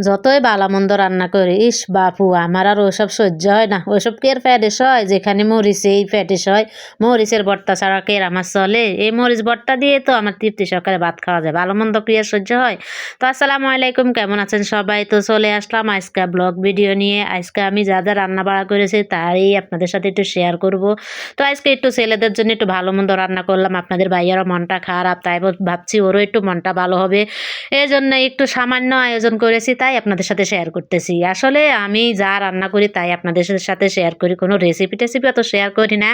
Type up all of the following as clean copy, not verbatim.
যতই ভালো-মন্দ রান্না করি, ইস বাপু! আমার আর ওসব সহ্য হয় না। ওসব কি আর ফ্যাটিস হয়? যেখানে মরিচেই ফ্যাটিস হয়। মরিচের ভর্তা ছাড়া কি আর আমার চলে? এই মরিচ ভর্তা দিয়ে তো আমার তৃপ্তি সহকারে ভাত খাওয়া যায়। ভালো-মন্দ কি আর সহ্য হয়? তো আসসালামু আলাইকুম, কেমন আছেন সবাই? তো চলে আসলাম আজকে ব্লগ ভিডিও নিয়ে। আজকে আমি যা, যা রান্না-বাড়া করেছি তাই আপনাদের সাথে একটু শেয়ার করব। তো আজকে একটু ছেলেদের জন্য একটু ভালো-মন্দ রান্না করলাম। আপনাদের ভাইয়ারও মনটা খারাপ, তাই ভাবছি ওরও একটু মনটা ভালো হবে। এজন্য একটু সামান্য আয়োজন করেছি, তাই আপনাদের সাথে শেয়ার করতেছি। আসলে আমি যা রান্না করি তাই আপনাদের সাথে শেয়ার করি। কোনো রেসিপি-টেসিপি অত শেয়ার করি না।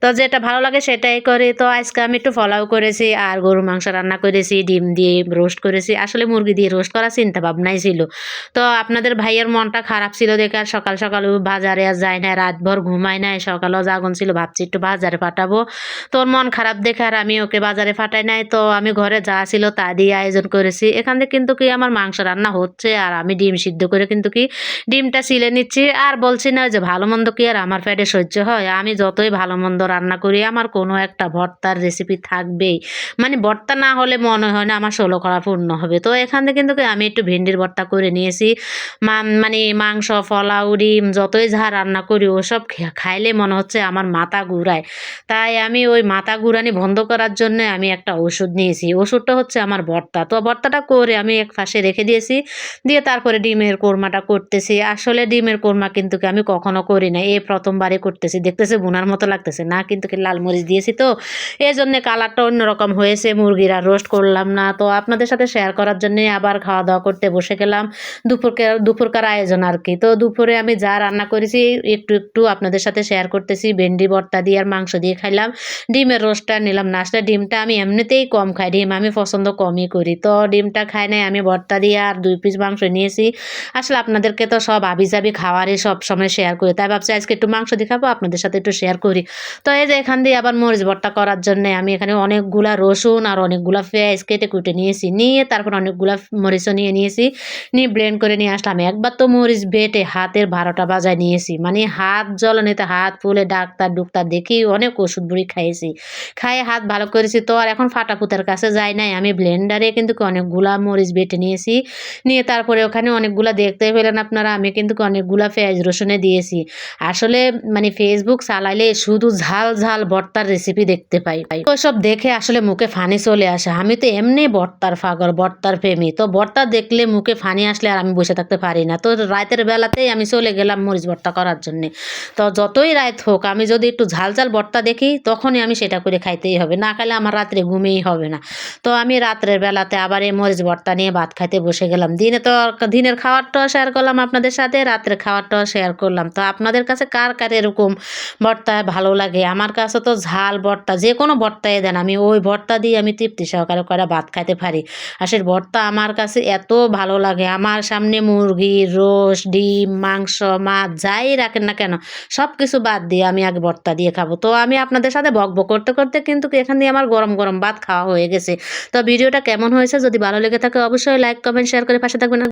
তো যেটা ভালো লাগে সেটাই করি। তো আজকে আমি একটু পোলাও করেছি আর গরুর মাংস রান্না করেছি, ডিম দিয়ে রোস্ট করেছি। আসলে মুরগি দিয়ে রোস্ট করার চিন্তা ভাবনাই ছিল। তো আপনাদের ভাইয়ের মনটা খারাপ ছিল দেখে আর সকাল, সকাল ও বাজারে আর যায় নাই, রাতভর ঘুমায় নাই। সকালেও জাগন ছিল, ভাবছি একটু বাজারে পাঠাবো। তো ওর মন খারাপ দেখে আর আমি ওকে বাজারে পাঠাই নাই। তো আমি ঘরে যা ছিল তা দিয়ে আয়োজন করেছি। এখানে কিন্তু কি আমার মাংস রান্না হচ্ছে আর আমি ডিম সিদ্ধ করে কিন্তু কি ডিমটা ছিলে নিচ্ছি। আর বলছি না যে ভালো-মন্দ কি আর আমার পেটে সহ্য হয়? আমি যতই ভালো-মন্দ রান্না করি আমার কোনো একটা ভর্তার রেসিপি থাকবেই। মানে ভর্তা না হলে মনে হয় না আমার ১৬ করা পূর্ণ হবে। তো এখান থেকে কিন্তু কি আমি একটু ভেন্ডির ভর্তা করে নিয়েছি। মানে মাংস, পোলাও, ডিম যতই যা রান্না করি ওসব খাইলে মনে হচ্ছে আমার মাথা ঘুরায়। তাই আমি ওই মাথা ঘুরানি বন্ধ করার জন্যে আমি একটা ওষুধ নিয়েছি। ওষুধটা হচ্ছে আমার ভর্তা। তো ভর্তাটা করে আমি এক পাশে রেখে দিয়েছি। দিয়ে তারপরে ডিমের কোরমাটা করতেছি। আসলে ডিমের কোরমা কিন্তু কি আমি কখনো করি নাই। এই প্রথমবারই করতেছি। দেখতেছে ভুনার মতো লাগতেছে। না কিন্তু কি লাল মরিচ দিয়েছি তো এজন্যে কালারটা অন্যরকম হয়েছে। মুরগির আর রোস্ট করলাম না। তো আপনাদের সাথে শেয়ার করার জন্যে আবার খাওয়া-দাওয়া করতে বসে গেলাম। দুপুরকার আয়োজন আরকি। তো দুপুরে আমি যা রান্না করেছি একটু, একটু আপনাদের সাথে শেয়ার করতেছি। ভেন্ডি ভর্তা দিয়ে আর মাংস দিয়ে খাইলাম। ডিমের রোস্টটা নিলাম না। আসলে ডিমটা আমি এমনিতেই কম খাই। ডিম আমি পছন্দ কমই করি। তো ডিমটা খাই নাই, আমি ভর্তা দিয়ে আর ২ পিস মাংস নিয়েছি। আসলে আপনাদেরকে তো সব হাবি-জাবি খাওয়ারই সবসময় শেয়ার করি। তাই ভাবছি আজকে একটু মাংস দিয়ে খাবো, আপনাদের সাথে একটু শেয়ার করি। তো এই যে এখান দিয়ে আবার মরিচ ভর্তা করার জন্যে আমি এখানে অনেকগুলা রসুন আর অনেকগুলা পেঁয়াজ কেটে-কুটে নিয়েছি। নিয়ে তারপর অনেকগুলা মরিচও নিয়েছি। নিয়ে ব্লেন্ড করে নিয়ে আসলাম। একবার তো মরিচ বেটে হাতের ১২টা বাজায় নিয়েছি। মানে হাত জ্বলনিতে হাত ফুলে ডাক্তার-ডুক্তার দেখিয়ে অনেক ওষুধ বুড়ি খাইয়েছি। খাইয়ে হাত ভালো করেছি। তো আর এখন ফাটাফুতার কাছে যাই নাই। আমি ব্লেন্ডারে কিন্তু অনেকগুলা মরিচ বেটে নিয়েছি। নিয়ে তারপরে ওখানে অনেকগুলা দেখতেই পেলেন আপনারা, আমি কিন্তু অনেকগুলা পেঁয়াজ রসুনে দিয়েছি। আসলে মানে ফেসবুক চালাইলে শুধু ঝাল, ঝাল ভর্তার রেসিপি দেখতে পাই। ওইসব দেখে আসলে মুখে পানি চলে আসে। আমি তো এমনি ভর্তার পাগল, ভর্তার প্রেমী। তো ভর্তা দেখলে মুখে পানি আসলে আর আমি বসে থাকতে পারি না। তো রাতের বেলাতেই আমি চলে গেলাম মরিচ ভর্তা করার জন্যে। তো যতই রাত হোক আমি যদি একটু ঝাল, ঝাল ভর্তা দেখি তখনই আমি সেটা করে খাইতেই হবে। না খাইলে আমার রাত্রে ঘুমেই হবে না। তো আমি রাত্রের বেলাতে আবার এই মরিচ ভর্তা নিয়ে ভাত খাইতে বসে গেলাম। দিনে তো দিনের খাবারটাও শেয়ার করলাম আপনাদের সাথে, রাত্রের খাবারটাও শেয়ার করলাম। তো আপনাদের কাছে কার, কার এরকম ভর্তা ভালো লাগে? আমার কাছে তো ঝাল ভর্তা যেকোনো ভর্তাই দেন আমি ওই ভর্তা দিয়ে আমি তৃপ্তি সহকারে কইরা ভাত খাইতে পারি। আর সেই ভর্তা আমার কাছে এত ভালো লাগে। আমার সামনে মুরগির রোস্ট, ডিম, মাংস, মাছ যাই রাখেন না কেন সবকিছু বাদ দিয়ে আমি আগে ভর্তা দিয়ে খাবো। তো আমি আপনাদের সাথে বকবক করতে, করতে কিন্তু এখান দিয়ে আমার গরম, গরম ভাত খাওয়া হয়ে গেছে। তো ভিডিওটা কেমন হয়েছে? যদি ভালো লেগে থাকে অবশ্যই লাইক, কমেন্ট, শেয়ার করে পাশে থাকবেন।